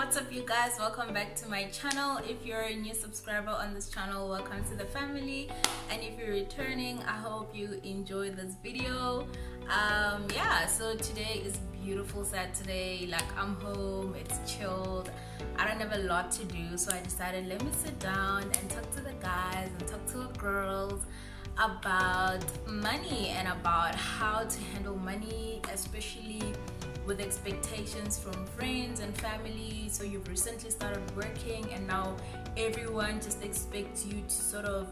What's up, you guys? Welcome back to my channel. If you're a new subscriber on this channel, welcome to the family, and if you're returning, I hope you enjoy this video. Yeah, so today is beautiful Saturday. Like, I'm home, it's chilled, I don't have a lot to do, so I decided let me sit down and talk to the guys and talk to the girls about money and about how to handle money, especially with expectations from friends and family. So you've recently started working and now everyone just expects you to sort of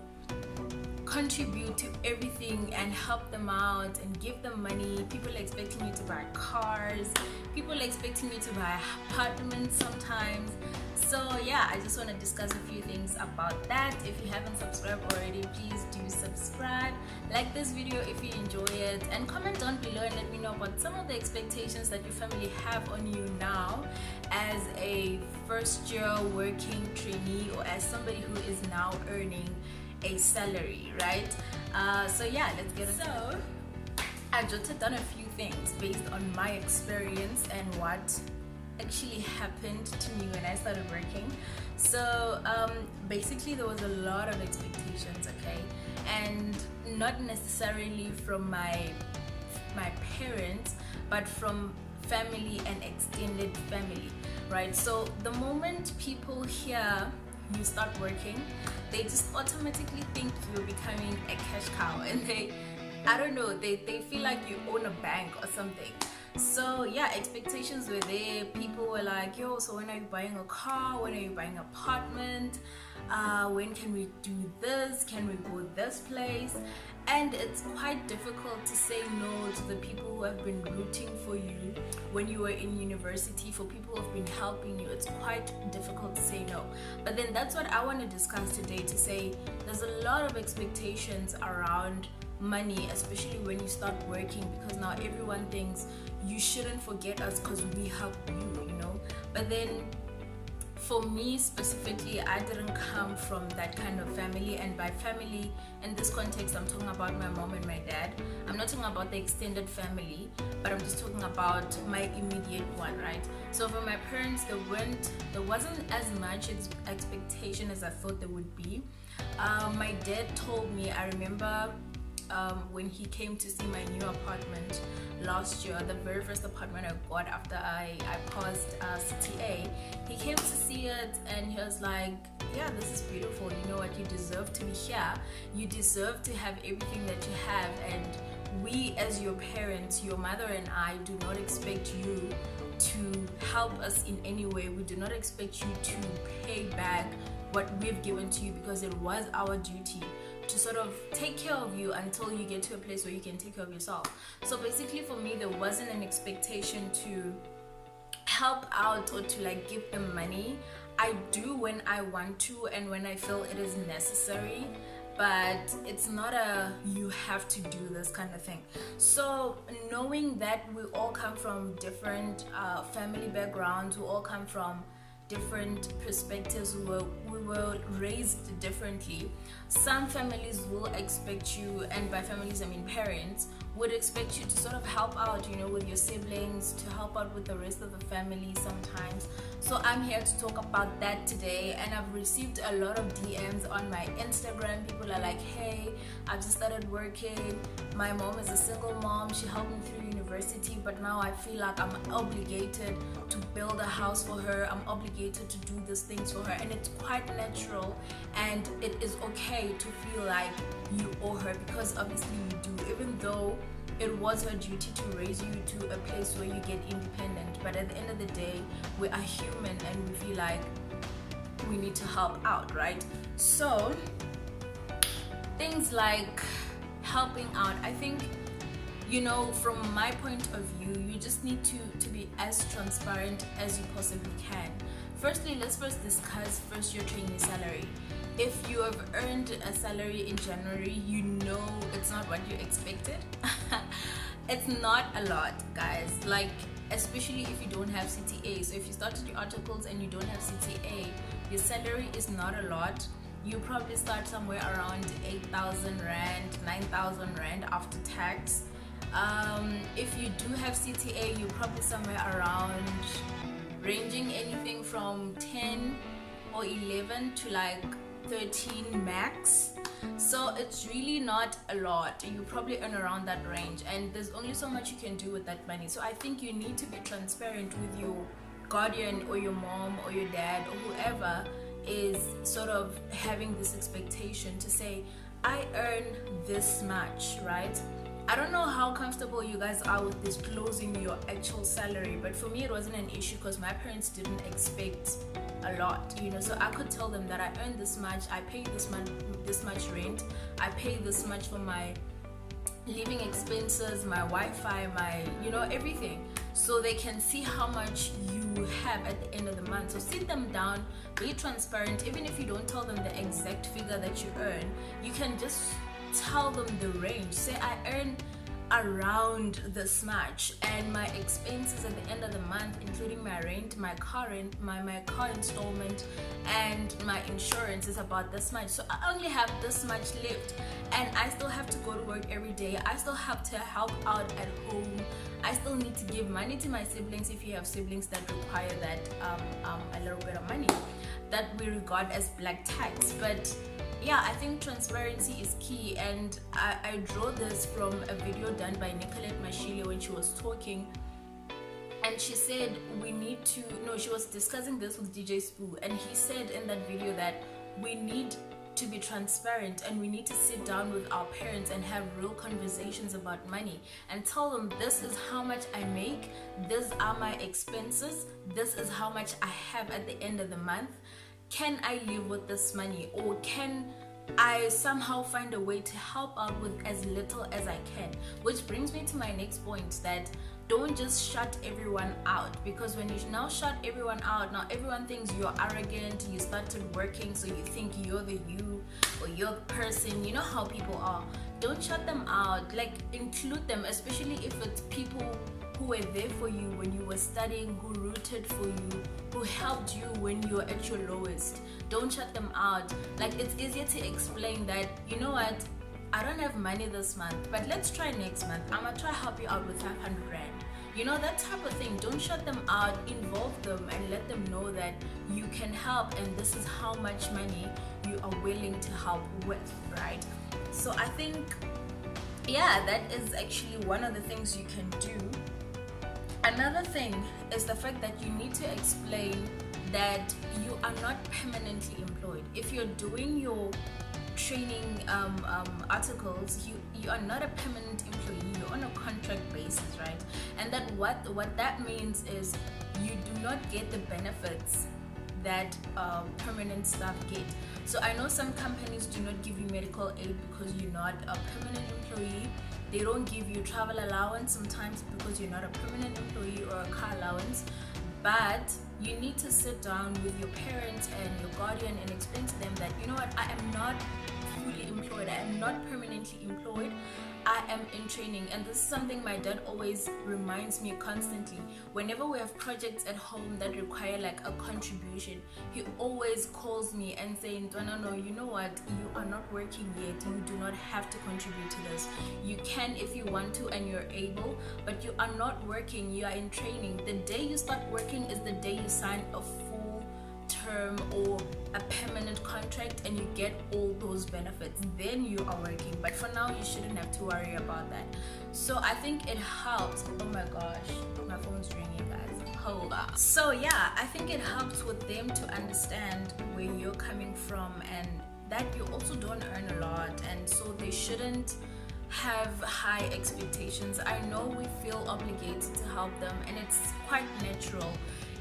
contribute to everything and help them out and give them money. People are expecting you to buy cars, people are expecting you to buy apartments sometimes. So yeah, I just want to discuss a few things about that. If you haven't subscribed already, please do subscribe, like this video if you enjoy it, and comment down below and let me know about some of the expectations that your family have on you now as a first year working trainee, or as somebody who is now earning a salary, right? So yeah, let's get into it. So I jotted down a few things based on my experience and what actually happened to me when I started working. So basically there was a lot of expectations, okay, and not necessarily from my parents, but from family and extended family, right? So the moment people hear you start working, they just automatically think you're becoming a cash cow, and I don't know, they feel like you own a bank or something. So yeah, expectations were there. People were like, yo, so when are you buying a car? When are you buying an apartment? When can we do this? Can we go this place? And it's quite difficult to say no to the people who have been rooting for you when you were in university, for people who have been helping you. It's quite difficult to say no. But then that's what I want to discuss today, to say there's a lot of expectations around money, especially when you start working, because now everyone thinks you shouldn't forget us because we help you, you know. But then for me specifically, I didn't come from that kind of family, and by family in this context I'm talking about my mom and my dad. I'm not talking about the extended family, but I'm just talking about my immediate one, right? So for my parents, there wasn't as much expectation as I thought there would be. My dad told me, I remember when he came to see my new apartment last year, the very first apartment I got after I passed CTA, he came to see it and he was like, yeah, this is beautiful, you know what, you deserve to be here, you deserve to have everything that you have, and we as your parents, your mother and I, do not expect you to help us in any way. We do not expect you to pay back what we've given to you, because it was our duty to sort of take care of you until you get to a place where you can take care of yourself. So basically for me, there wasn't an expectation to help out or to like give them money. I do when I want to and when I feel it is necessary, but it's not a you have to do this kind of thing. So knowing that we all come from different family backgrounds, we all come from different perspectives, we were raised differently. Some families will expect you, and by families I mean parents, would expect you to sort of help out, you know, with your siblings, to help out with the rest of the family sometimes. So I'm here to talk about that today, and I've received a lot of DMs on my Instagram. People are like, hey, I just started working, my mom is a single mom, she helped me through university, but now I feel like I'm obligated to build a house for her, I'm obligated to do these things for her. And it's quite natural, and it is okay to feel like you owe her, because obviously you do, even though it was her duty to raise you to a place where you get independent. But at the end of the day, we are human and we feel like we need to help out, right? So things like helping out, I think, you know, from my point of view, you just need to be as transparent as you possibly can. Firstly, let's first discuss first year trainee salary. If you have earned a salary in January, you know it's not what you expected. It's not a lot, guys, like especially if you don't have CTA. So if you started your articles and you don't have CTA, your salary is not a lot. You probably start somewhere around 8,000 rand, 9,000 rand after tax. If you do have CTA, you're probably somewhere around ranging anything from 10 or 11 to like 13 max. So it's really not a lot. You probably earn around that range, and there's only so much you can do with that money. So I think you need to be transparent with your guardian or your mom or your dad or whoever is sort of having this expectation to say, I earn this much, right? I don't know how comfortable you guys are with disclosing your actual salary, but for me it wasn't an issue because my parents didn't expect a lot, you know. So I could tell them that I earn this much, I pay this much rent, I pay this much for my living expenses, my Wi-Fi, my, you know, everything, so they can see how much you have at the end of the month. So sit them down, be transparent. Even if you don't tell them the exact figure that you earn, you can just tell them the range. Say, I earn around this much, and my expenses at the end of the month, including my rent, my car rent, my car installment, and my insurance, is about this much. So I only have this much left, and I still have to go to work every day. I still have to help out at home. I still need to give money to my siblings, if you have siblings that require that a little bit of money that we regard as black tax. But yeah, I think transparency is key, and I draw this from a video done by Nicolette Mashile when she was talking, and she said she was discussing this with DJ Spoo, and he said in that video that we need to be transparent, and we need to sit down with our parents and have real conversations about money and tell them, this is how much I make, these are my expenses, this is how much I have at the end of the month. Can I live with this money, or can I somehow find a way to help out with as little as I can? Which brings me to my next point, that don't just shut everyone out, because when you now shut everyone out, now everyone thinks you're arrogant, you started working so you think you're the you or you're the person. You know how people are. Don't shut them out, like include them, especially if it's people who were there for you when you were studying, who rooted for you, who helped you when you were at your lowest. Don't shut them out. Like, it's easier to explain that, you know what, I don't have money this month, but let's try next month. I'm gonna try help you out with 500 rand. You know, that type of thing. Don't shut them out, involve them and let them know that you can help, and this is how much money you are willing to help with, right? So I think, yeah, that is actually one of the things you can do. Another thing is the fact that you need to explain that you are not permanently employed. If you're doing your training articles, you are not a permanent employee, you're on a contract basis, right? And that what that means is you do not get the benefits that permanent staff get. So I know some companies do not give you medical aid because you're not a permanent employee. They don't give you travel allowance sometimes because you're not a permanent employee, or a car allowance. But you need to sit down with your parents and your guardian and explain to them that, you know what, I am not fully employed, I am not permanently employed, I am in training. And this is something my dad always reminds me constantly. Whenever we have projects at home that require like a contribution, he always calls me and saying, no, you know what, you are not working yet, you do not have to contribute to this. You can if you want to and you're able, but you are not working, you are in training. The day you start working is the day you sign a full term or a permanent contract and you get all those benefits, then you are working. But for now, you shouldn't have to worry about that. So I think it helps. Oh my gosh, my phone's ringing, guys, hold up. So yeah, I think it helps with them to understand where you're coming from and that you also don't earn a lot, and so they shouldn't have high expectations. I know we feel obligated to help them, and it's quite natural.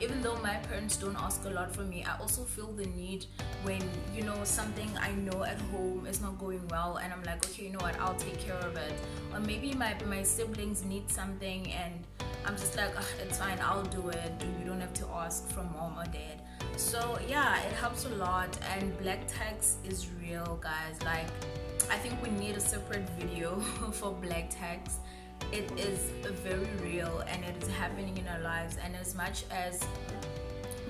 Even though my parents don't ask a lot from me, I also feel the need when, you know, something I know at home is not going well and I'm like, okay, you know what, I'll take care of it. Or maybe my siblings need something and I'm just like, it's fine, I'll do it. You don't have to ask from mom or dad. So yeah, it helps a lot, and black tax is real, guys. Like, I think we need a separate video for black tax. It is very real and it is happening in our lives, and as much as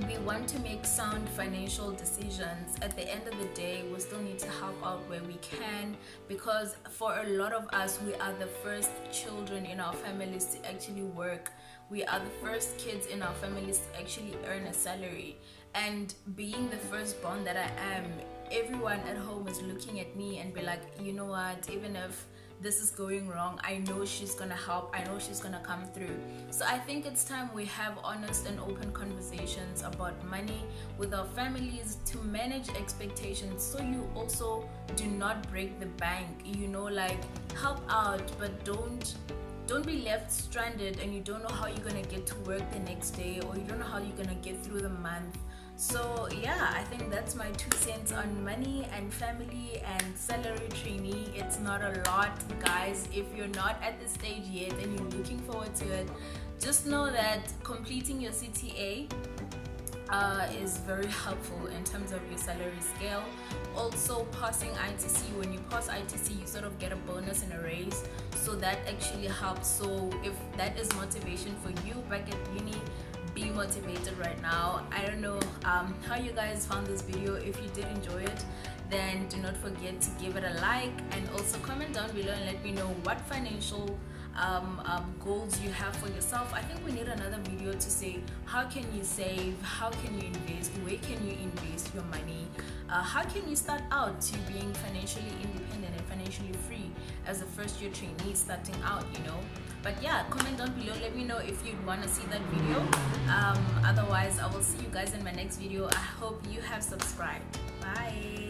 we want to make sound financial decisions, at the end of the day we still need to help out where we can, because for a lot of us, we are the first children in our families to actually work. we are the first kids in our families to actually earn a salary. And being the firstborn that I am, everyone at home is looking at me and be like, you know what, even if this is going wrong, I know she's gonna help, I know she's gonna come through. So I think it's time we have honest and open conversations about money with our families to manage expectations, so you also do not break the bank. You know, like, help out, but don't be left stranded and you don't know how you're gonna get to work the next day, or you don't know how you're gonna get through the month. So yeah, I think that's my 2 cents on money and family and salary trainee. It's not a lot, guys. If you're not at this stage yet and you're looking forward to it, just know that completing your CTA is very helpful in terms of your salary scale. Also, passing ITC, when you pass ITC, you sort of get a bonus and a raise, so that actually helps. So if that is motivation for you back at uni, be motivated right now. I don't know how you guys found this video. If you did enjoy it, then do not forget to give it a like, and also comment down below and let me know what financial goals you have for yourself. I think we need another video to say how can you save, how can you invest, where can you invest your money, how can you start out to being financially independent and financially free as a first year trainee starting out, you know. But yeah, comment down below, let me know if you'd want to see that video. Otherwise, I will see you guys in my next video. I hope you have subscribed. Bye.